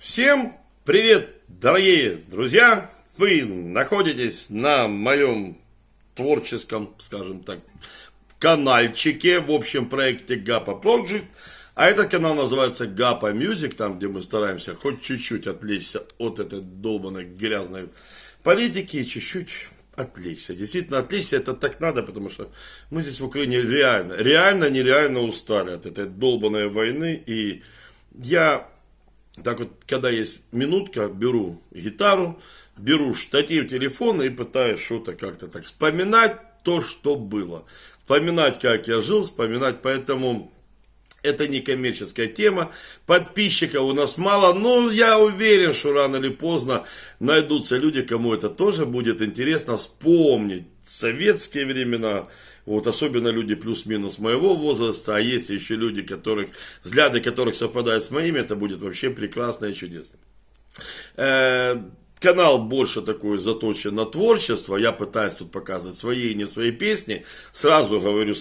Всем привет, дорогие друзья! Вы находитесь на моем творческом, скажем так, канальчике, в общем проекте Gapa Project. А этот канал называется Gapa Music, там где мы стараемся хоть чуть-чуть отвлечься от этой долбанной грязной политики и чуть-чуть отвлечься. Действительно, отвлечься это так надо, потому что мы здесь в Украине нереально устали от этой долбанной войны. И я так вот, когда есть минутка, беру гитару, беру штатив телефона и пытаюсь что-то как-то так вспоминать то, что было. Вспоминать, как я жил, вспоминать, поэтому это не коммерческая тема. Подписчиков у нас мало, но я уверен, что рано или поздно найдутся люди, кому это тоже будет интересно вспомнить советские времена. Вот, особенно люди плюс-минус моего возраста, а есть еще люди, взгляды которых совпадают с моими, это будет вообще прекрасно и чудесно. Канал больше такой заточен на творчество, я пытаюсь тут показывать свои и не свои песни. Сразу говорю,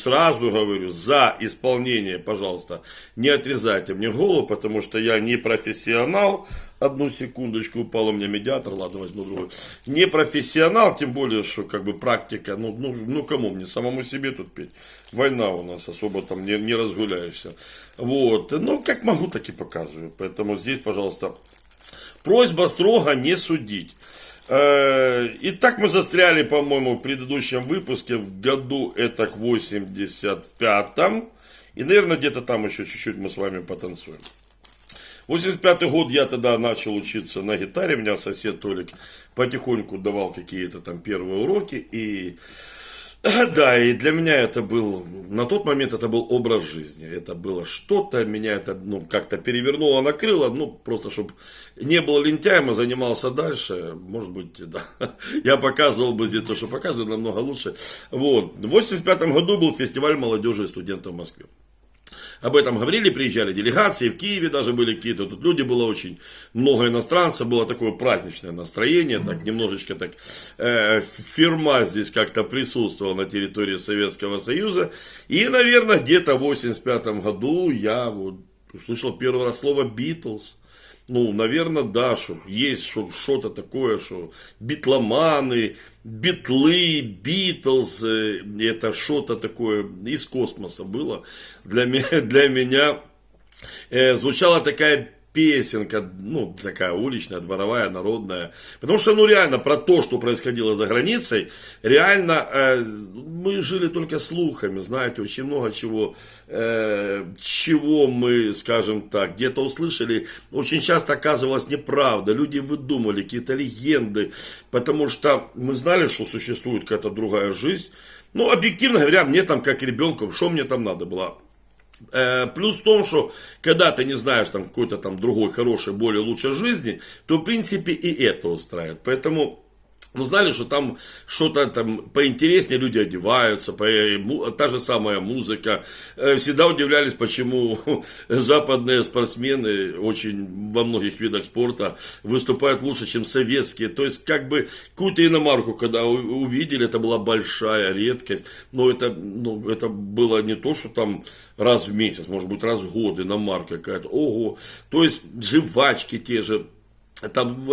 за исполнение, пожалуйста, не отрезайте мне голову, потому что я не профессионал. Одну секундочку, упал у меня медиатор, ладно, возьму другой. Не профессионал, тем более, что как бы практика, ну кому мне, самому себе тут петь. Война у нас, особо там не разгуляешься. Вот, ну как могу, так и показываю. Поэтому здесь, пожалуйста, просьба строго не судить. Итак, мы застряли, по-моему, в предыдущем выпуске, в году это к 85-м. И, наверное, где-то там еще чуть-чуть мы с вами потанцуем. 85-й год я тогда начал учиться на гитаре. Меня сосед Толик потихоньку давал какие-то там первые уроки. И да, и для меня это был, на тот момент это был образ жизни. Это было что-то, меня это как-то перевернуло, накрыло. Просто чтобы не было лентяем, а занимался дальше. Может быть, да. Я показывал бы здесь то, что показываю, намного лучше. Вот. В 85-м году был фестиваль молодежи и студентов в Москве. Об этом говорили, приезжали делегации, в Киеве даже были какие-то, тут люди было очень много иностранцев, было такое праздничное настроение, так немножечко так фирма здесь как-то присутствовала на территории Советского Союза. И, наверное, где-то в 85 году я услышал первый раз слово «Битлз». Наверное, да, что есть что-то такое, что битломаны, битлы, Битлз, это что-то такое из космоса было. Для меня звучала такая песенка, такая уличная, дворовая, народная. Потому что, реально, про то, что происходило за границей, реально, мы жили только слухами, знаете, очень много чего мы, скажем так, где-то услышали, очень часто оказывалось неправда. Люди выдумали какие-то легенды, потому что мы знали, что существует какая-то другая жизнь. Объективно говоря, мне там, как ребенку, что мне там надо было? Плюс в том, что когда ты не знаешь там какой-то там другой, хорошей, более лучшей жизни, то в принципе и это устраивает. Поэтому, знали, что там что-то там поинтереснее люди одеваются, та же самая музыка. Всегда удивлялись, почему западные спортсмены очень во многих видах спорта выступают лучше, чем советские. То есть, какую-то иномарку, когда увидели, это была большая редкость. Но это было не то, что там раз в месяц, может быть, раз в год иномарка какая-то. Ого! То есть, жвачки те же. Там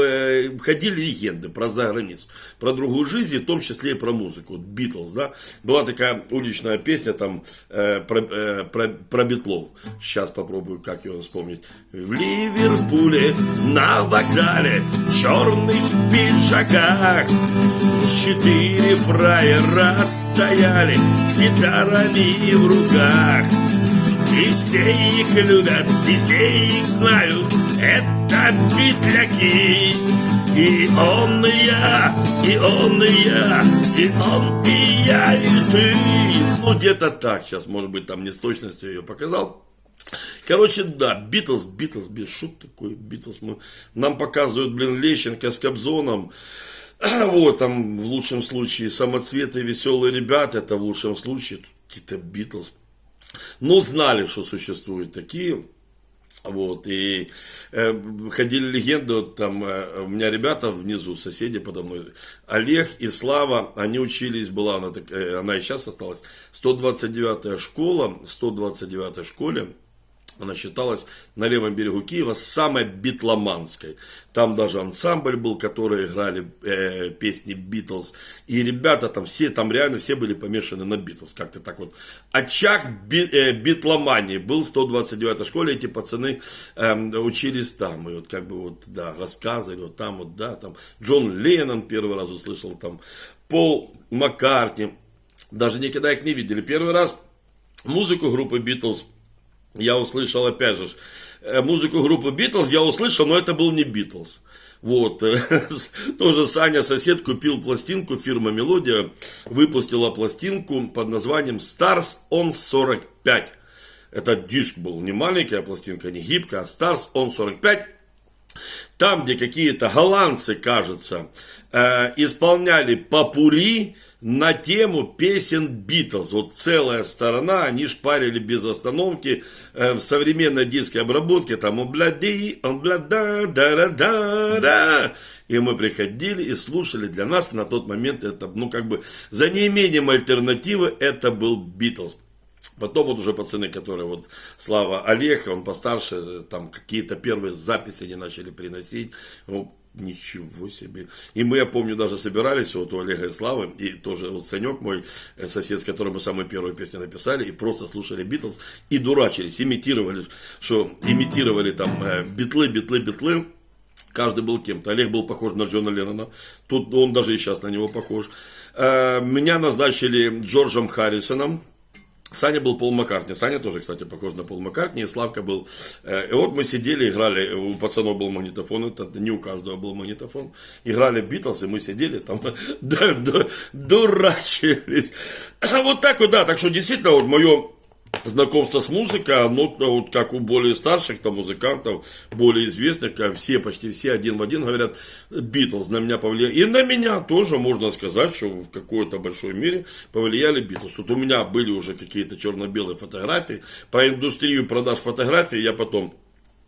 ходили легенды про заграницу, про другую жизнь, в том числе и про музыку. Битлз, да. Была такая уличная песня там про Битлов. Сейчас попробую, как ее вспомнить. В Ливерпуле на вокзале в черных пиджаках 4 фраера стояли с гитарами в руках. И все их любят, и все их знают, это битляки. И он, и я, и он, и я, и он, и я, и ты. Где-то так, сейчас, может быть, там не с точностью ее показал. Короче, да, Битлз, что такое Битлз? Нам показывают, Лещенко с Кобзоном. Вот, там, в лучшем случае, самоцветы, веселые ребята, это в лучшем случае, какие-то Битлз. Знали, что существуют такие. Вот, и ходили легенды, там у меня ребята внизу, соседи подо мной, Олег и Слава, они учились, была она и сейчас осталась, 129-я школа, в 129-й школе Она считалась на левом берегу Киева самой битломанской. Там даже ансамбль был, который играли песни Битлз. И ребята там все, там реально все были помешаны на Битлз. Как-то так вот. Очаг битломании был в 129-й школе. Эти пацаны учились там. И вот как бы вот, да, рассказывали, вот там вот, да, там Джон Леннон первый раз услышал, там Пол Маккартни. Даже никогда их не видели. Первый раз музыку группы Битлз я услышал, опять же, музыку группы Битлз я услышал, но это был не Битлз. Вот, тоже Саня, сосед, купил пластинку, фирма Мелодия выпустила пластинку под названием Stars on 45. Это диск был, не маленькая пластинка, не гибкая, а Stars on 45. Там, где какие-то голландцы, кажется, исполняли попурри на тему песен Битлз. Вот целая сторона, они шпарили без остановки в современной дисковой обработке. Там «Обляди, обляда, да-да-да-да». И мы приходили и слушали. Для нас на тот момент это, ну как бы, за неимением альтернативы, это был Битлз. Потом вот уже пацаны, которые вот Слава Олег, он постарше, там какие-то первые записи они начали приносить. Ну, ничего себе. И мы, я помню, даже собирались вот у Олега и Славы, и тоже вот Санек мой сосед, с которым мы самую первую песню написали, и просто слушали Битлз, и дурачились, имитировали там битлы. Каждый был кем-то. Олег был похож на Джона Леннона. Тут он даже и сейчас на него похож. Меня назначили Джорджем Харрисоном. Саня был Пол Маккартни. Саня тоже, кстати, похож на Пол Маккартни. И Славка был. И вот мы сидели, играли. У пацанов был магнитофон. Это не у каждого был магнитофон. Играли Битлз, и мы сидели там, дурачились. Вот так вот, да. Так что действительно, вот мое знакомство с музыкой, оно вот как у более старших там, музыкантов, более известных, почти все один в один говорят, Битлз на меня повлияли. И на меня тоже можно сказать, что в какой-то большой мере повлияли Битлз. Вот у меня были уже какие-то черно-белые фотографии. Про индустрию продаж фотографий я потом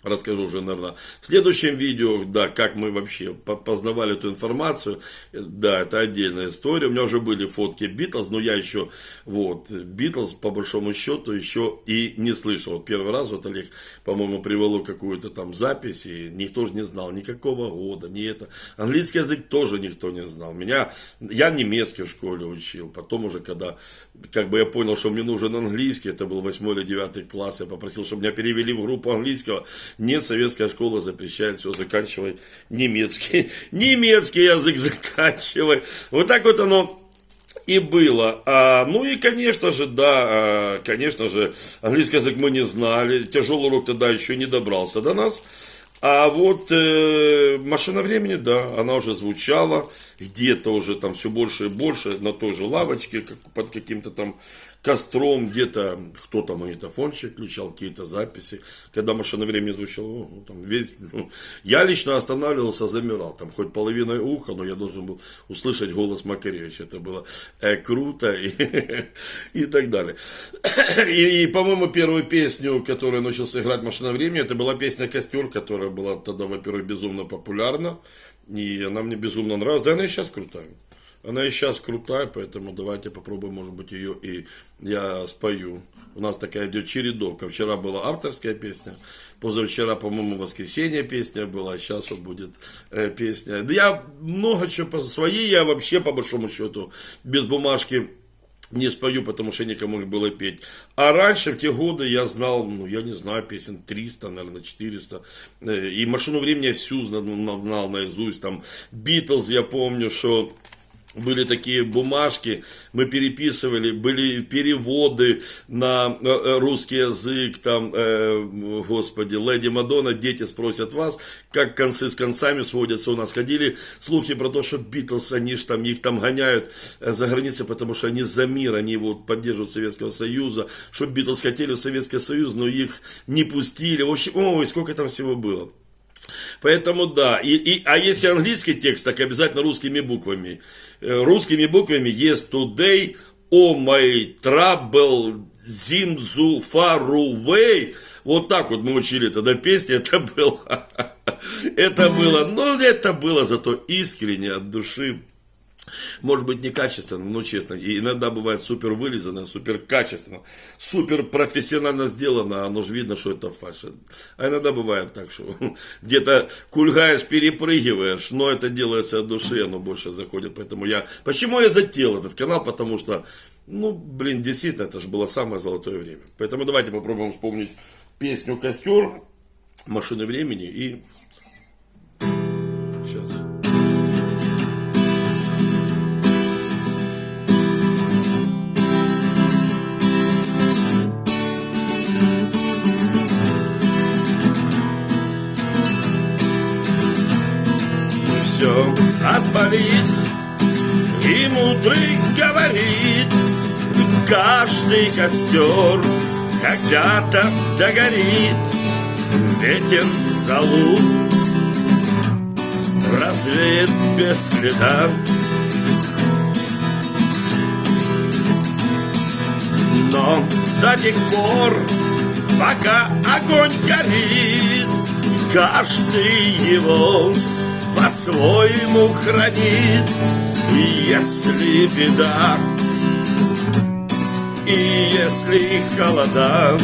расскажу уже, наверное, в следующем видео, да, как мы вообще познавали эту информацию. Да, это отдельная история. У меня уже были фотки Битлз, но я еще, вот, Битлз, по большому счету, еще и не слышал. Вот первый раз, вот Олег, по-моему, привело какую-то там запись, и никто же не знал никакого года, ни это. Английский язык тоже никто не знал. Я немецкий в школе учил. Потом уже, когда, как бы я понял, что мне нужен английский, это был 8 или 9 класс, я попросил, чтобы меня перевели в группу английского. Нет, советская школа запрещает все, заканчивай немецкий. Немецкий язык заканчивай. Вот так вот оно и было. Ну и, конечно же, да, конечно же, английский язык мы не знали. Тяжелый урок тогда еще не добрался до нас. А вот «Машина времени», да, она уже звучала где-то уже там все больше и больше на той же лавочке, под каким-то там костром, где-то кто-то магнитофончик включал, какие-то записи. Когда «Машина времени» звучала, там весь, я лично останавливался, замирал, там хоть половиной уха, но я должен был услышать голос Макаревича. Это было круто и так далее. И, по-моему, первую песню, которую я начал играть «Машина времени», это была песня «Костер», которая была тогда, во-первых, безумно популярна. И она мне безумно нравилась. Да, она и сейчас крутая. Она и сейчас крутая, поэтому давайте попробуем, может быть, ее и я спою. У нас такая идет чередовка. Вчера была авторская песня, позавчера, по-моему, воскресенье песня была, а сейчас вот будет песня. Да я много чего своей, я вообще, по большому счету, без бумажки не спою, потому что никому не было петь. А раньше, в те годы, я знал, я не знаю, песен 300, наверное, 400. И «Машину времени» я всю знал наизусть. Там «Битлз», я помню, что были такие бумажки, мы переписывали, были переводы на русский язык, там, господи, «Леди Мадонна», «Дети спросят вас», как концы с концами сводятся. У нас ходили слухи про то, что Битлз, они ж там, их там гоняют за границей, потому что они за мир, они вот поддерживают Советского Союза, что Битлз хотели в Советский Союз, но их не пустили. В общем, ой, сколько там всего было. Поэтому да, а если английский текст, так обязательно русскими буквами. Русскими буквами yesterday, oh my trouble, zimzu far away. Вот так вот мы учили тогда песни, это было, но это было зато искренне, от души. Может быть некачественно, но честно. И иногда бывает супер вылизано, супер качественно, супер профессионально сделано, оно же видно, что это фальшь. А иногда бывает так, что где-то кульгаешь, перепрыгиваешь, но это делается от души, оно больше заходит. Поэтому почему я затеял этот канал? Потому что, действительно, это же было самое золотое время. Поэтому давайте попробуем вспомнить песню «Костер», «Машины времени» и... Сейчас. Все отболит, и мудрый говорит, каждый костер когда-то догорит. Ветер залу развеет без следа, но до тех пор, пока огонь горит, каждый его по-своему хранит. И если беда, и если холода,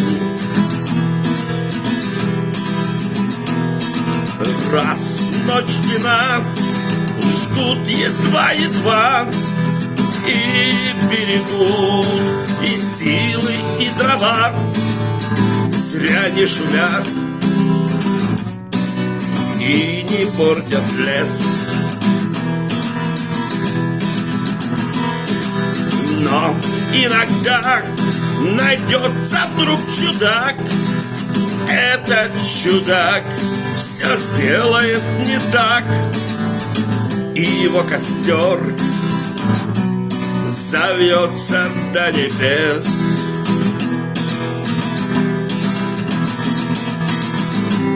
раз ночь длина, жгут едва-едва, и берегут и силы, и дрова, зря не шумят и не портят лес. Но иногда найдется вдруг чудак, этот чудак все сделает не так, и его костер зовется до небес.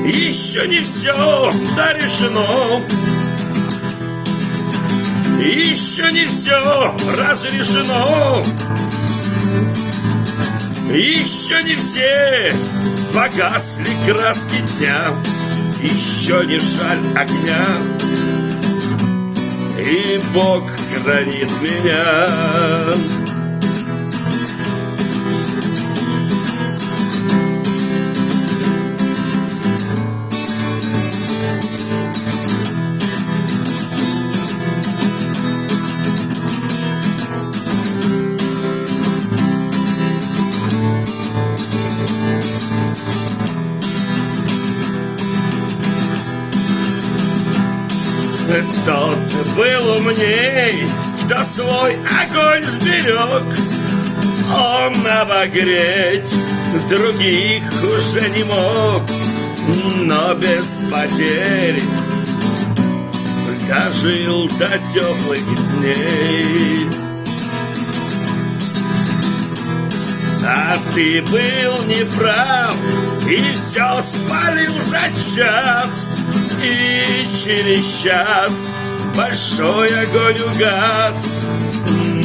Еще не все дорешено, еще не все разрешено, еще не все погасли краски дня, еще не жаль огня, и Бог хранит меня. Тот был умней, кто свой огонь сберег, он обогреть других уже не мог, но без потерь дожил до теплых дней. А ты был неправ и все спалил за час, и через час большой огонь угас,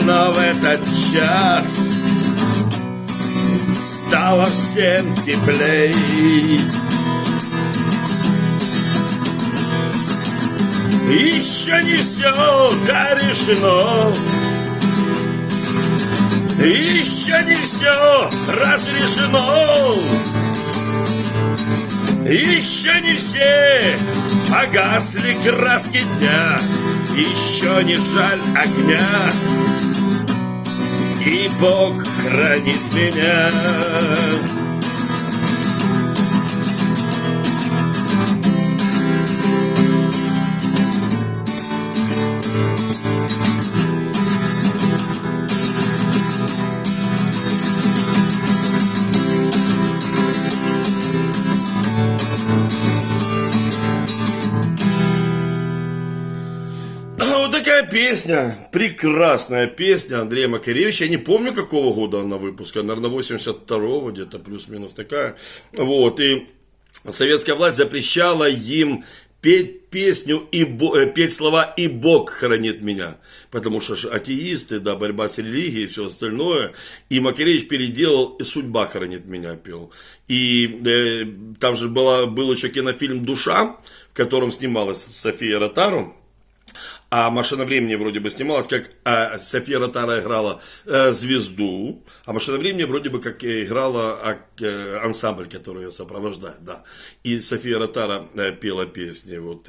но в этот час стало всем теплей. Еще не все дорешено, еще не все разрешено, еще не все погасли краски дня, еще не жаль огня, и Бог хранит меня. Такая песня, прекрасная песня Андрея Макаревича. Я не помню, какого года она выпуска, наверное, 82-го, где-то плюс-минус такая. Вот, и советская власть запрещала им петь песню, петь слова «И Бог хранит меня», потому что атеисты, да, борьба с религией и все остальное, и Макаревич переделал «И судьба хранит меня» пел. И там же был еще кинофильм «Душа», в котором снималась София Ротару. А «Машина времени» вроде бы снималась, как София Ротару играла звезду, а «Машина времени» вроде бы как играла ансамбль, который ее сопровождает, да. И София Ротару пела песни. Вот,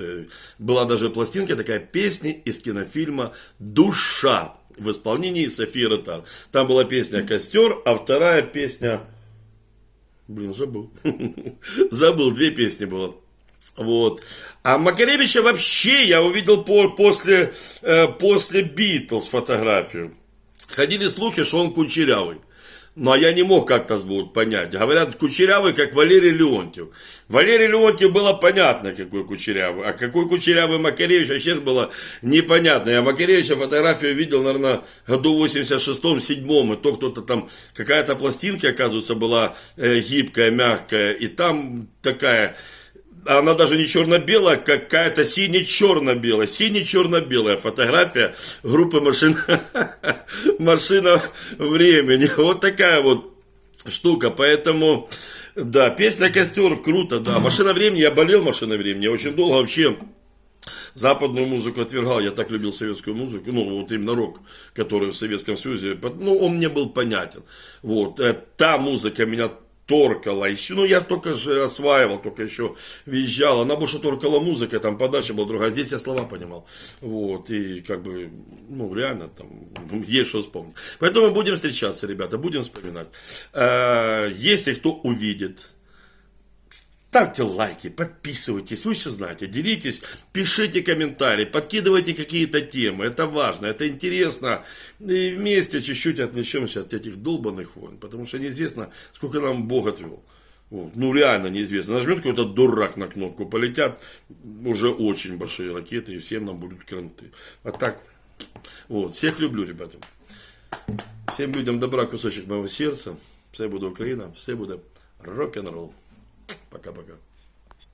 была даже пластинка, такая песня из кинофильма «Душа» в исполнении Софии Ротару. Там была песня «Костер», а вторая песня... забыл. Забыл, две песни было. Вот. А Макаревича вообще я увидел после Битлз фотографию. Ходили слухи, что он кучерявый. Но я не мог как-то понять. Говорят, кучерявый, как Валерий Леонтьев. Валерий Леонтьев было понятно, какой кучерявый. А какой кучерявый Макаревич, вообще было непонятно. Я Макаревича фотографию видел, наверное, году в 86-м, 7-м. И то кто-то там, какая-то пластинка, оказывается, была гибкая, мягкая. И там такая... Она даже не черно-белая, какая-то сине-черно-белая. Сине-черно-белая фотография группы «Машина времени». Вот такая вот штука. Поэтому, да, песня «Костер» круто, да. «Машина времени», я болел «Машиной времени». Я очень долго вообще западную музыку отвергал. Я так любил советскую музыку. Ну, вот именно рок, который в Советском Союзе. Ну, он мне был понятен. Вот. Та музыка меня торкала еще, ну я только же осваивал, только еще въезжал, она больше торкала музыка, там подача была другая, здесь я слова понимал, вот, и как бы, ну реально, там, есть что вспомнить. Поэтому мы будем встречаться, ребята, будем вспоминать. Если кто увидит, ставьте лайки, подписывайтесь, вы все знаете, делитесь, пишите комментарии, подкидывайте какие-то темы, это важно, это интересно, и вместе чуть-чуть отвлечемся от этих долбанных войн, потому что неизвестно, сколько нам Бог отвел. Вот. Ну реально неизвестно, нажмет какой-то дурак на кнопку, полетят уже очень большие ракеты, и всем нам будут кранты. А так, вот, всех люблю, ребята. Всем людям добра, кусочек моего сердца, все буде Україна, все буде рок-н-ролл. Пока-пока.